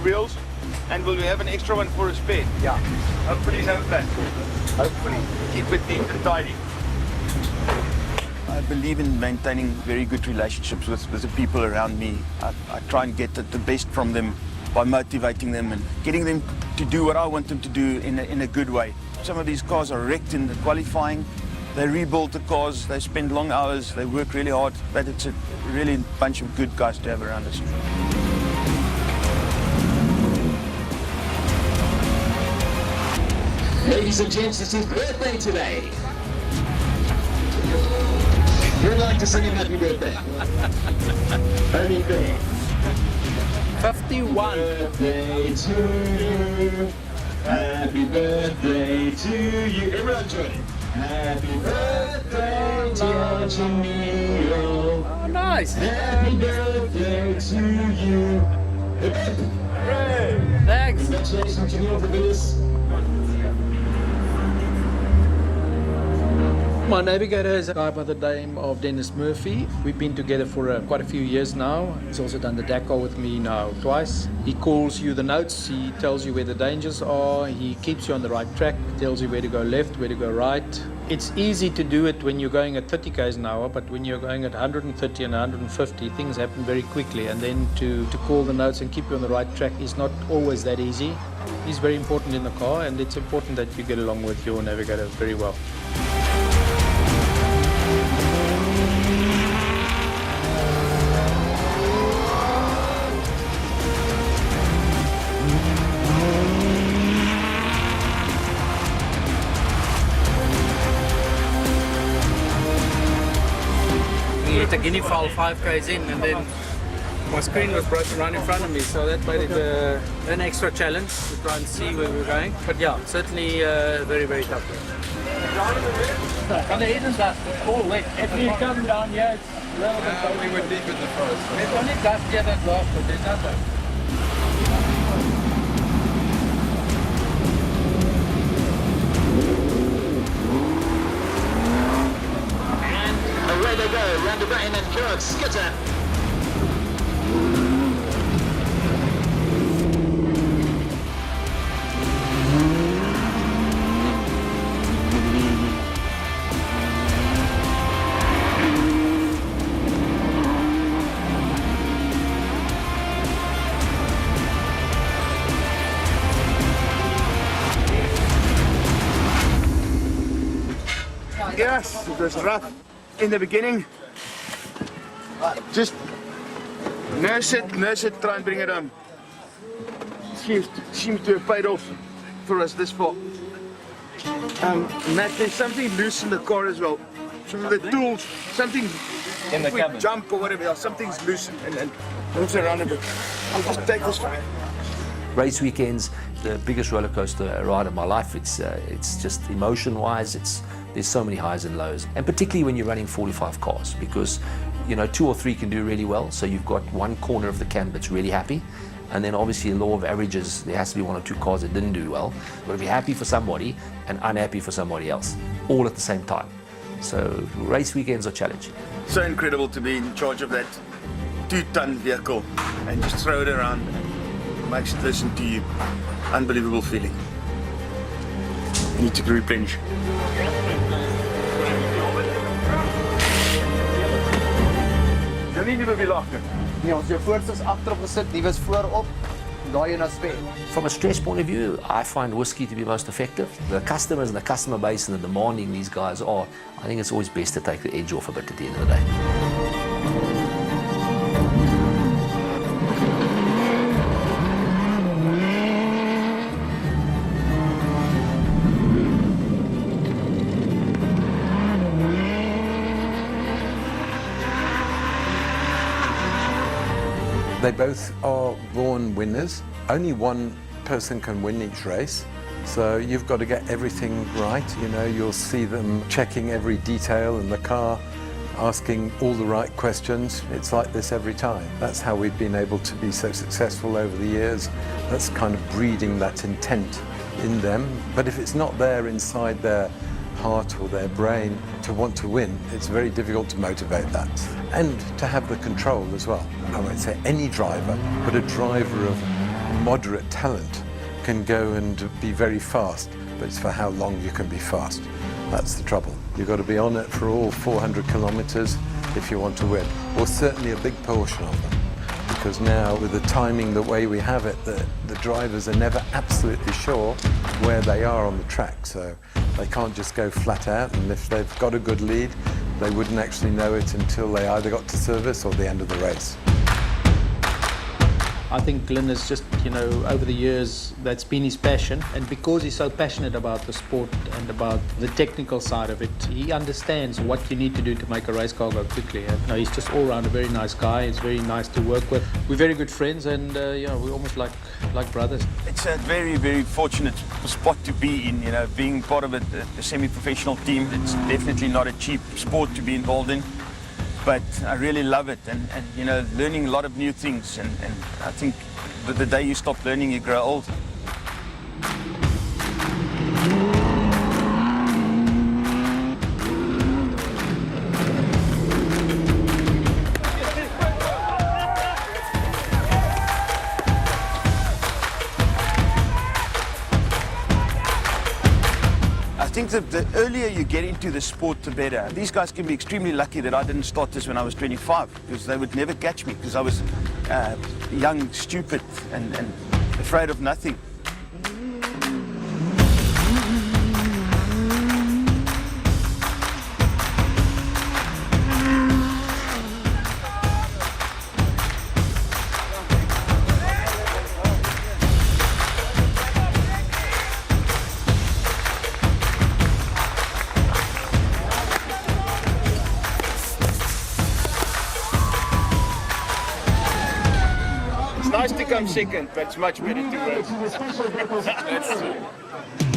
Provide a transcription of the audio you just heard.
wheels, and will we have an extra one for a spare? Yeah. Hopefully no plan. Hopefully. Keep it neat and tidy. I believe in maintaining very good relationships with the people around me. I try and get the best from them by motivating them and getting them to do what I want them to do in a good way. Some of these cars are wrecked in the qualifying. They rebuild the cars, they spend long hours, they work really hard, but it's a really bunch of good guys to have around us. Ladies and gents, it's his birthday today. Who'd like to sing him happy birthday? Happy birthday. 51. Birthday to you. Happy birthday to you. Everyone join in. Happy birthday, dear Jamil. Oh, nice. Happy birthday to you. Hooray! Thanks. Congratulations, Jamil, for this. My navigator is a guy by the name of Dennis Murphy. We've been together for quite a few years now. He's also done the Dakar with me now twice. He calls you the notes, he tells you where the dangers are, he keeps you on the right track, tells you where to go left, where to go right. It's easy to do it when you're going at 30 k's an hour, but when you're going at 130 and 150, things happen very quickly. And then to call the notes and keep you on the right track is not always that easy. He's very important in the car, and it's important that you get along with your navigator very well. We hit a guinea fowl 5 k's in, and then my screen was broken right in front of me, so that made it an extra challenge to try and see where we were going. But yeah, certainly very, very tough. On the isn't that all wet. If you come down here, it's a little bit we were deep in the forest. There's only dust here that last, but there's nothing. Away they go, round the brain and curve, skitter. Yes, it was rough in the beginning. Just nurse it, try and bring it home. Seems to have paid off for us this far. Matt, there's something loose in the car as well. Some of the tools, something In the cabin. jump or whatever, something's loose and moves around a bit. I'll just take this for me. Race weekends, the biggest roller coaster ride of my life. It's just emotion-wise, there's so many highs and lows, and particularly when you're running 45 cars, because 2 or 3 can do really well. So you've got one corner of the camp that's really happy, and then obviously law of averages, there has to be 1 or 2 cars that didn't do well. You've got to be happy for somebody and unhappy for somebody else, all at the same time. So race weekends are challenging. So incredible to be in charge of that 2-ton vehicle and just throw it around and makes it listen to you. Unbelievable feeling. Need to replenish. Jy nie meer lachen. Nee, ons jou voorste is agterop gesit, die was voorop. Daai een as spare. From a stress point of view, I find whiskey to be most effective. The customers and the customer base and the demanding these guys are, I think it's always best to take the edge off a bit at the end of the day. They both are born winners. Only one person can win each race. So you've got to get everything right. You'll see them checking every detail in the car, asking all the right questions. It's like this every time. That's how we've been able to be so successful over the years. That's kind of breeding that intent in them. But if it's not there inside their heart or their brain to want to win, it's very difficult to motivate that. And to have the control as well. I won't say any driver, but a driver of moderate talent can go and be very fast, but it's for how long you can be fast. That's the trouble. You've got to be on it for all 400 kilometers if you want to win, or certainly a big portion of them. Because now, with the timing the way we have it, the drivers are never absolutely sure where they are on the track. So they can't just go flat out, and if they've got a good lead, they wouldn't actually know it until they either got to service or the end of the race. I think Glyn has just, over the years, that's been his passion. And because he's so passionate about the sport and about the technical side of it, he understands what you need to do to make a race car go quickly. And, he's just all around a very nice guy. He's very nice to work with. We're very good friends, and we're almost like brothers. It's a very, very fortunate spot to be in, being part of a semi-professional team. It's definitely not a cheap sport to be involved in. But I really love it, and learning a lot of new things, and I think that the day you stop learning, you grow old. I think that the earlier you get into the sport, the better. These guys can be extremely lucky that I didn't start this when I was 25, because they would never catch me, because I was young, stupid, and afraid of nothing. It's nice to come second, but it's much better to win. That's true.